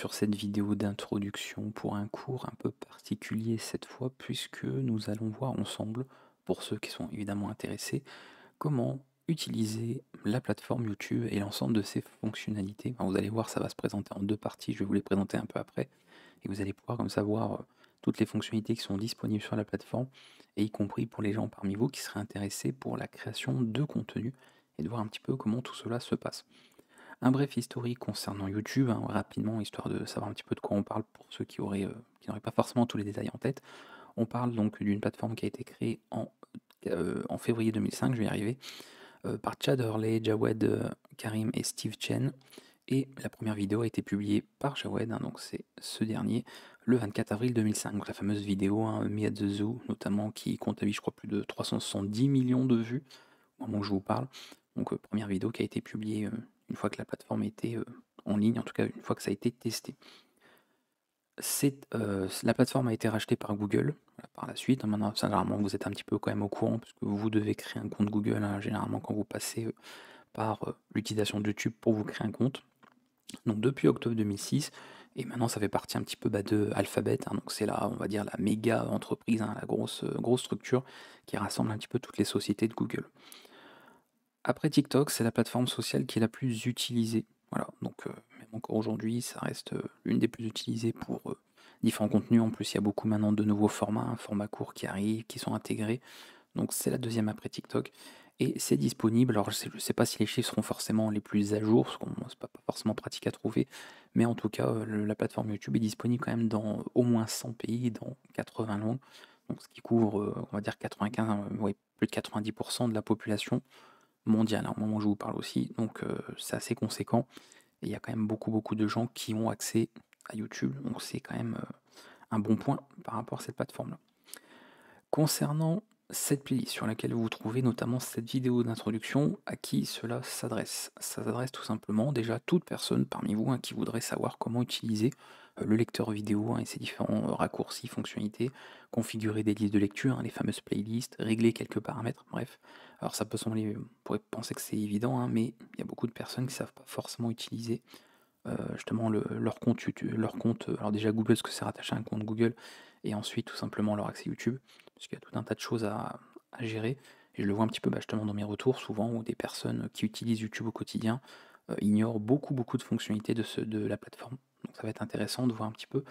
sur cette vidéo d'introduction pour un cours un peu particulier cette fois, puisque nous allons voir ensemble, pour ceux qui sont évidemment intéressés, comment utiliser la plateforme YouTube et l'ensemble de ses fonctionnalités. Alors, vous allez voir, ça va se présenter en deux parties, je vais vous les présenter un peu après, et vous allez pouvoir comme ça voir toutes les fonctionnalités qui sont disponibles sur la plateforme, et y compris pour les gens parmi vous qui seraient intéressés pour la création de contenu, et de voir un petit peu comment tout cela se passe. Un bref historique concernant YouTube, hein, rapidement, histoire de savoir un petit peu de quoi on parle pour ceux qui n'auraient pas forcément tous les détails en tête. On parle donc d'une plateforme qui a été créée en février 2005, je vais y arriver, par Chad Hurley, Jawed Karim et Steve Chen. Et la première vidéo a été publiée par Jawed, hein, donc c'est ce dernier, le 24 avril 2005. Donc la fameuse vidéo, hein, Me at the Zoo, notamment, qui comptabilise, je crois, plus de 370 millions de vues au moment où je vous parle. Donc première vidéo qui a été publiée une fois que la plateforme était en ligne, en tout cas une fois que ça a été testé. La plateforme a été rachetée par Google par la suite. Maintenant, ça, généralement, vous êtes un petit peu quand même au courant, parce que vous devez créer un compte Google, hein, généralement quand vous passez par l'utilisation de YouTube pour vous créer un compte. Donc depuis octobre 2006, et maintenant ça fait partie un petit peu de Alphabet, hein, donc c'est là, on va dire, la méga entreprise, hein, la grosse structure qui rassemble un petit peu toutes les sociétés de Google. Après TikTok, c'est la plateforme sociale qui est la plus utilisée. Voilà, donc même encore aujourd'hui, ça reste l'une des plus utilisées pour différents contenus. En plus, il y a beaucoup maintenant de nouveaux formats, un format court qui arrivent, qui sont intégrés. Donc c'est la deuxième après TikTok. Et c'est disponible. Alors je ne sais pas si les chiffres seront forcément les plus à jour, parce que c'est pas forcément pratique à trouver. Mais en tout cas, la plateforme YouTube est disponible quand même dans au moins 100 pays, dans 80 langues. Donc ce qui couvre, on va dire 95, ouais, plus de 90% de la population mondiale, hein, au moment où je vous parle aussi, donc c'est assez conséquent. Et il y a quand même beaucoup de gens qui ont accès à YouTube, donc c'est quand même un bon point par rapport à cette plateforme-là. Concernant cette playlist sur laquelle vous trouvez notamment cette vidéo d'introduction, à qui cela s'adresse? Ça s'adresse tout simplement déjà à toute personne parmi vous, hein, qui voudrait savoir comment utiliser le lecteur vidéo, hein, et ses différents raccourcis, fonctionnalités, configurer des listes de lecture, hein, les fameuses playlists, régler quelques paramètres, bref. Alors ça peut sembler, on pourrait penser que c'est évident, hein, mais il y a beaucoup de personnes qui ne savent pas forcément utiliser justement leur compte YouTube, leur compte, alors déjà Google, parce que c'est rattaché à un compte Google, et ensuite tout simplement leur accès YouTube, parce qu'il y a tout un tas de choses à gérer. Et je le vois un petit peu justement dans mes retours, souvent, où des personnes qui utilisent YouTube au quotidien ignorent beaucoup de fonctionnalités de la plateforme. Donc ça va être intéressant de voir un petit peu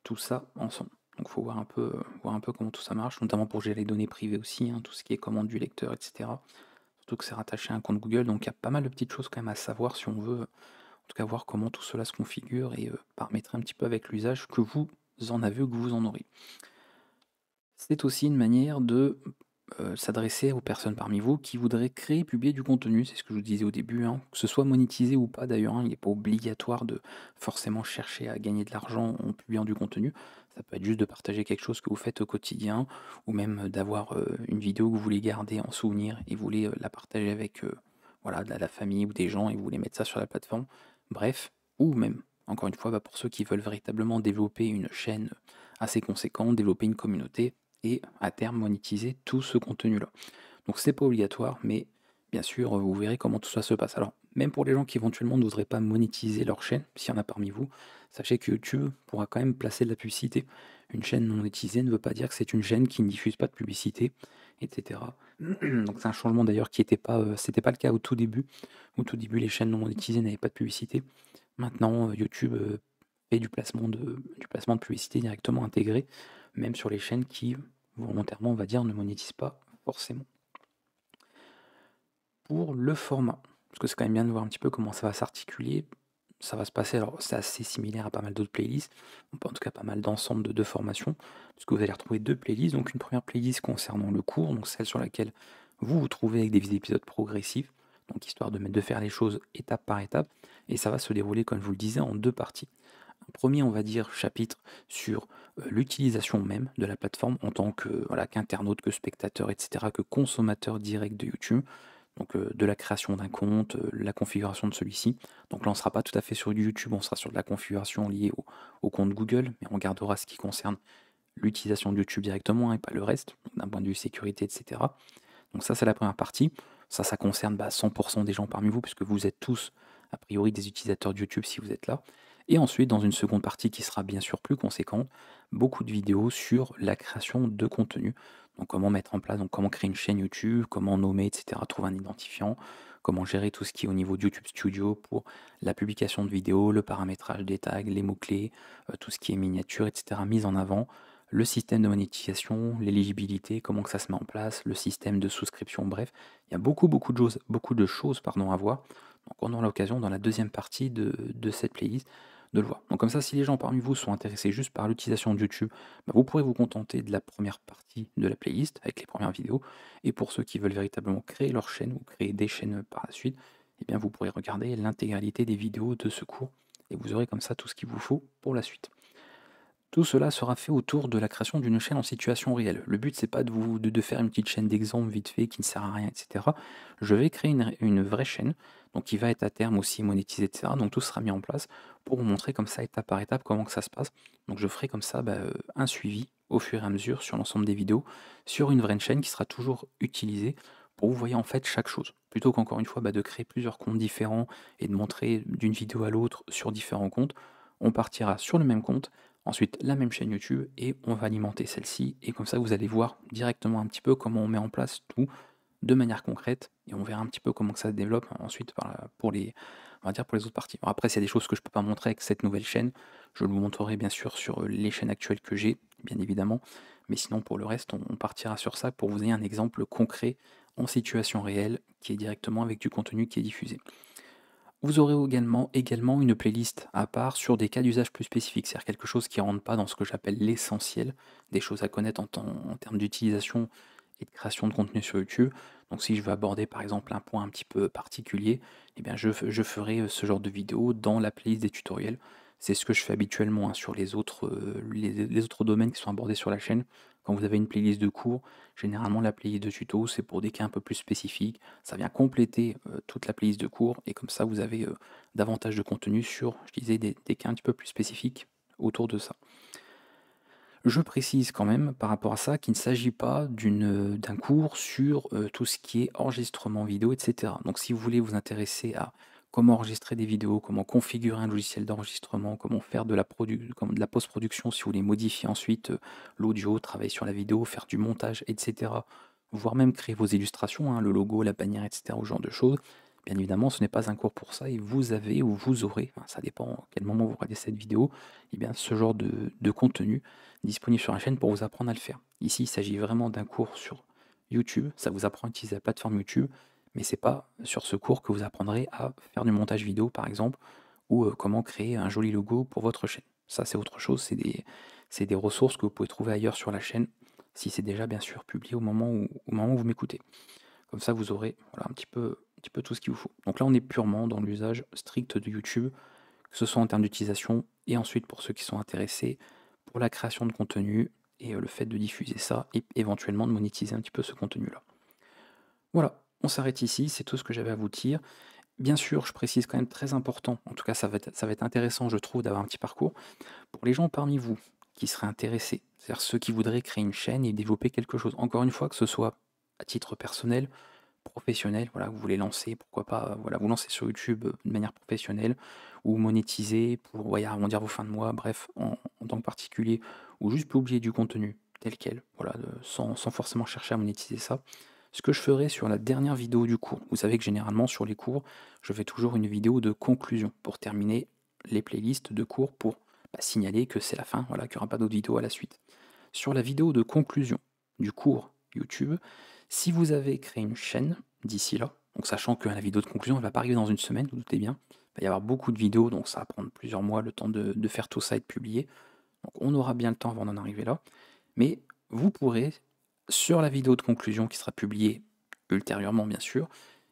tout ça ensemble. Donc il faut voir un peu comment tout ça marche, notamment pour gérer les données privées aussi, hein, tout ce qui est commande du lecteur, etc. Surtout que c'est rattaché à un compte Google, donc il y a pas mal de petites choses quand même à savoir si on veut en tout cas voir comment tout cela se configure et paramétrer un petit peu avec l'usage que vous en avez ou que vous en aurez. C'est aussi une manière de s'adresser aux personnes parmi vous qui voudraient créer et publier du contenu, c'est ce que je vous disais au début, hein, que ce soit monétisé ou pas d'ailleurs, hein, il n'est pas obligatoire de forcément chercher à gagner de l'argent en publiant du contenu. Ça peut être juste de partager quelque chose que vous faites au quotidien, ou même d'avoir une vidéo que vous voulez garder en souvenir et vous voulez la partager avec voilà, de la famille ou des gens et vous voulez mettre ça sur la plateforme. Bref, ou même, encore une fois, pour ceux qui veulent véritablement développer une chaîne assez conséquente, développer une communauté, et à terme monétiser tout ce contenu-là. Donc c'est pas obligatoire, mais bien sûr, vous verrez comment tout ça se passe. Alors, même pour les gens qui éventuellement ne voudraient pas monétiser leur chaîne, s'il y en a parmi vous, sachez que YouTube pourra quand même placer de la publicité. Une chaîne non monétisée ne veut pas dire que c'est une chaîne qui ne diffuse pas de publicité, etc. Donc c'est un changement d'ailleurs qui n'était pas, c'était pas le cas au tout début. Au tout début, les chaînes non monétisées n'avaient pas de publicité. Maintenant, YouTube fait du placement de publicité directement intégré, même sur les chaînes qui, volontairement, on va dire, ne monétisent pas forcément. Pour le format, parce que c'est quand même bien de voir un petit peu comment ça va s'articuler, ça va se passer, alors c'est assez similaire à pas mal d'autres playlists, en tout cas pas mal d'ensemble de formations, puisque vous allez retrouver deux playlists, donc une première playlist concernant le cours, donc celle sur laquelle vous vous trouvez avec des épisodes progressifs, donc histoire de faire les choses étape par étape, et ça va se dérouler, comme je vous le disais, en deux parties. Un premier, on va dire, chapitre sur l'utilisation même de la plateforme en tant que voilà, qu'internaute, que spectateur, etc., que consommateur direct de YouTube. Donc de la création d'un compte, la configuration de celui-ci. Donc là, on ne sera pas tout à fait sur du YouTube, on sera sur de la configuration liée au compte Google, mais on gardera ce qui concerne l'utilisation de YouTube directement, hein, et pas le reste, d'un point de vue sécurité, etc. Donc ça, c'est la première partie. Ça concerne 100% des gens parmi vous, puisque vous êtes tous, a priori, des utilisateurs de YouTube si vous êtes là. Et ensuite, dans une seconde partie qui sera bien sûr plus conséquente, beaucoup de vidéos sur la création de contenu. Donc comment mettre en place, donc comment créer une chaîne YouTube, comment nommer, etc., trouver un identifiant, comment gérer tout ce qui est au niveau de YouTube Studio pour la publication de vidéos, le paramétrage des tags, les mots-clés, tout ce qui est miniature, etc., mise en avant, le système de monétisation, l'éligibilité, comment que ça se met en place, le système de souscription, bref, il y a beaucoup de choses pardon, à voir. Donc on aura l'occasion dans la deuxième partie de cette playlist de le voir. Donc comme ça, si les gens parmi vous sont intéressés juste par l'utilisation de YouTube, bah, vous pourrez vous contenter de la première partie de la playlist avec les premières vidéos. Et pour ceux qui veulent véritablement créer leur chaîne ou créer des chaînes par la suite, eh bien vous pourrez regarder l'intégralité des vidéos de ce cours et vous aurez comme ça tout ce qu'il vous faut pour la suite. Tout cela sera fait autour de la création d'une chaîne en situation réelle. Le but, c'est pas de faire une petite chaîne d'exemple vite fait qui ne sert à rien, etc. Je vais créer une vraie chaîne, donc qui va être à terme aussi monétisée, etc. Donc tout sera mis en place pour vous montrer comme ça, étape par étape, comment que ça se passe. Donc je ferai comme ça un suivi au fur et à mesure sur l'ensemble des vidéos, sur une vraie chaîne qui sera toujours utilisée pour vous voyez en fait chaque chose. Plutôt qu'encore une fois de créer plusieurs comptes différents et de montrer d'une vidéo à l'autre sur différents comptes, on partira sur le même compte. Ensuite, la même chaîne YouTube et on va alimenter celle-ci. Et comme ça, vous allez voir directement un petit peu comment on met en place tout de manière concrète. Et on verra un petit peu comment que ça se développe ensuite pour on va dire pour les autres parties. Alors après, s'il y a des choses que je ne peux pas montrer avec cette nouvelle chaîne, je vous montrerai bien sûr sur les chaînes actuelles que j'ai, bien évidemment. Mais sinon, pour le reste, on partira sur ça pour vous ayez un exemple concret en situation réelle qui est directement avec du contenu qui est diffusé. Vous aurez également une playlist à part sur des cas d'usage plus spécifiques, c'est-à-dire quelque chose qui ne rentre pas dans ce que j'appelle l'essentiel, des choses à connaître en termes d'utilisation et de création de contenu sur YouTube. Donc si je veux aborder par exemple un point un petit peu particulier, eh bien je ferai ce genre de vidéo dans la playlist des tutoriels. C'est ce que je fais habituellement hein, sur les autres domaines qui sont abordés sur la chaîne. Quand vous avez une playlist de cours, généralement la playlist de tutos, c'est pour des cas un peu plus spécifiques. Ça vient compléter toute la playlist de cours et comme ça vous avez davantage de contenu sur, je disais, des cas un petit peu plus spécifiques autour de ça. Je précise quand même par rapport à ça qu'il ne s'agit pas d'un cours sur tout ce qui est enregistrement vidéo, etc. Donc si vous voulez vous intéresser à comment enregistrer des vidéos, comment configurer un logiciel d'enregistrement, comment faire de la post-production si vous voulez modifier ensuite l'audio, travailler sur la vidéo, faire du montage, etc. Voire même créer vos illustrations, hein, le logo, la bannière, etc. Ce genre de choses. Bien évidemment, ce n'est pas un cours pour ça et vous avez ou vous aurez, enfin, ça dépend à quel moment vous regardez cette vidéo, et bien ce genre de contenu disponible sur la chaîne pour vous apprendre à le faire. Ici, il s'agit vraiment d'un cours sur YouTube, ça vous apprend à utiliser la plateforme YouTube, mais c'est pas sur ce cours que vous apprendrez à faire du montage vidéo par exemple, ou comment créer un joli logo pour votre chaîne. Ça c'est autre chose, c'est des ressources que vous pouvez trouver ailleurs sur la chaîne, si c'est déjà bien sûr publié au moment où vous m'écoutez. Comme ça vous aurez voilà, un petit peu tout ce qu'il vous faut. Donc là on est purement dans l'usage strict de YouTube, que ce soit en termes d'utilisation, et ensuite pour ceux qui sont intéressés, pour la création de contenu et le fait de diffuser ça et éventuellement de monétiser un petit peu ce contenu-là. Voilà, on s'arrête ici, c'est tout ce que j'avais à vous dire. Bien sûr, je précise quand même très important, en tout cas ça va être intéressant je trouve d'avoir un petit parcours, pour les gens parmi vous qui seraient intéressés, c'est-à-dire ceux qui voudraient créer une chaîne et développer quelque chose, encore une fois que ce soit à titre personnel, professionnel, voilà, vous voulez lancer, pourquoi pas, voilà, vous lancer sur YouTube de manière professionnelle, ou monétiser pour ouais, arrondir vos fins de mois, bref, en tant que particulier, ou juste publier du contenu tel quel, voilà, sans forcément chercher à monétiser ça. Ce que je ferai sur la dernière vidéo du cours, vous savez que généralement sur les cours, je fais toujours une vidéo de conclusion pour terminer les playlists de cours pour signaler que c'est la fin, voilà, qu'il n'y aura pas d'autres vidéos à la suite. Sur la vidéo de conclusion du cours YouTube, si vous avez créé une chaîne d'ici là, donc sachant que la vidéo de conclusion ne va pas arriver dans une semaine, vous doutez bien, il va y avoir beaucoup de vidéos, donc ça va prendre plusieurs mois le temps de faire tout ça et de publier. Donc on aura bien le temps avant d'en arriver là. Mais vous pourrez, sur la vidéo de conclusion qui sera publiée ultérieurement bien sûr,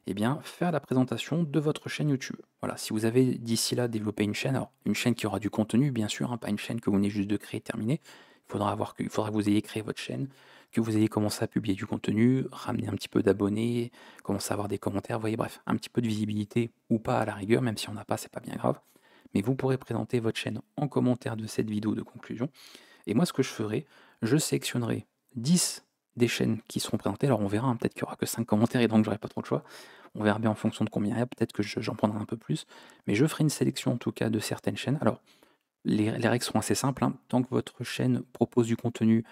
eh bien, faire la présentation de votre chaîne YouTube. Voilà, si vous avez d'ici là développé une chaîne, alors une chaîne qui aura du contenu bien sûr, hein, pas une chaîne que vous venez juste de créer et terminer, il faudra que vous ayez créé votre chaîne, que vous ayez commencé à publier du contenu, ramener un petit peu d'abonnés, commencer à avoir des commentaires, vous voyez, bref, un petit peu de visibilité ou pas à la rigueur, même si on n'a pas, c'est pas bien grave. Mais vous pourrez présenter votre chaîne en commentaire de cette vidéo de conclusion. Et moi, ce que je ferai, je sélectionnerai 10 des chaînes qui seront présentées. Alors on verra, hein, peut-être qu'il y aura que 5 commentaires et donc j'aurai pas trop de choix. On verra bien en fonction de combien il y a, peut-être que j'en prendrai un peu plus. Mais je ferai une sélection en tout cas de certaines chaînes. Alors les règles seront assez simples, hein. Tant que votre chaîne propose du contenu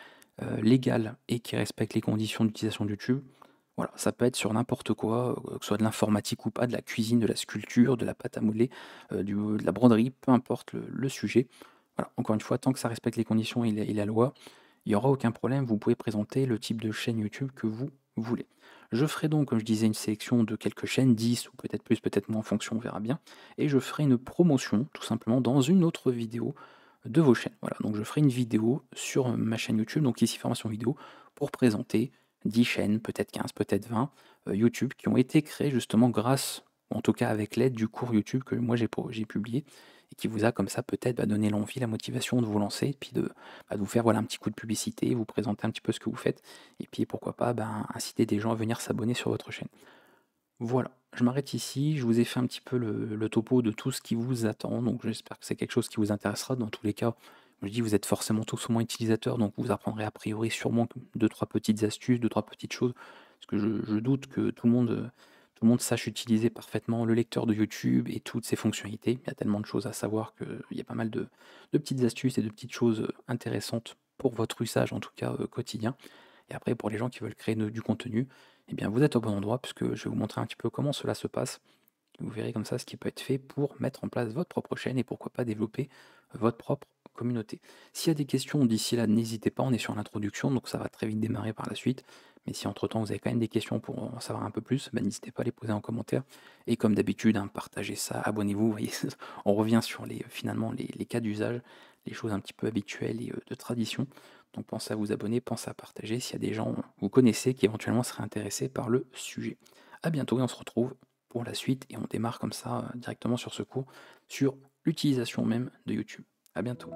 légal et qui respecte les conditions d'utilisation de YouTube, voilà, ça peut être sur n'importe quoi, que ce soit de l'informatique ou pas, de la cuisine, de la sculpture, de la pâte à modeler, de la broderie, peu importe le sujet. Voilà, encore une fois, tant que ça respecte les conditions et la loi, il n'y aura aucun problème, vous pouvez présenter le type de chaîne YouTube que vous voulez. Je ferai donc, comme je disais, une sélection de quelques chaînes, 10 ou peut-être plus, peut-être moins en fonction, on verra bien. Et je ferai une promotion, tout simplement, dans une autre vidéo de vos chaînes. Voilà, donc je ferai une vidéo sur ma chaîne YouTube, donc ici formation vidéo, pour présenter 10 chaînes, peut-être 15, peut-être 20 YouTube qui ont été créées justement grâce, ou en tout cas avec l'aide du cours YouTube que moi j'ai publié et qui vous a comme ça peut-être donné l'envie, la motivation de vous lancer et puis de vous faire voilà, un petit coup de publicité, vous présenter un petit peu ce que vous faites et puis pourquoi pas inciter des gens à venir s'abonner sur votre chaîne. Voilà, je m'arrête ici, je vous ai fait un petit peu le topo de tout ce qui vous attend, donc j'espère que c'est quelque chose qui vous intéressera. Dans tous les cas, je dis, vous êtes forcément tous au moins utilisateurs, donc vous apprendrez a priori sûrement deux, trois petites astuces, deux, trois petites choses, parce que je doute que tout le monde sache utiliser parfaitement le lecteur de YouTube et toutes ses fonctionnalités. Il y a tellement de choses à savoir qu'il y a pas mal de petites astuces et de petites choses intéressantes pour votre usage, en tout cas quotidien. Et après, pour les gens qui veulent créer du contenu, eh bien, vous êtes au bon endroit puisque je vais vous montrer un petit peu comment cela se passe. Vous verrez comme ça ce qui peut être fait pour mettre en place votre propre chaîne et pourquoi pas développer votre propre communauté. S'il y a des questions d'ici là, n'hésitez pas, on est sur l'introduction, donc ça va très vite démarrer par la suite. Mais si entre-temps vous avez quand même des questions pour en savoir un peu plus, n'hésitez pas à les poser en commentaire. Et comme d'habitude, partagez ça, abonnez-vous, vous voyez, on revient sur finalement les cas d'usage, les choses un petit peu habituelles et de tradition. Donc pensez à vous abonner, pensez à partager s'il y a des gens que vous connaissez qui éventuellement seraient intéressés par le sujet. A bientôt et on se retrouve pour la suite et on démarre comme ça directement sur ce cours sur l'utilisation même de YouTube. A bientôt.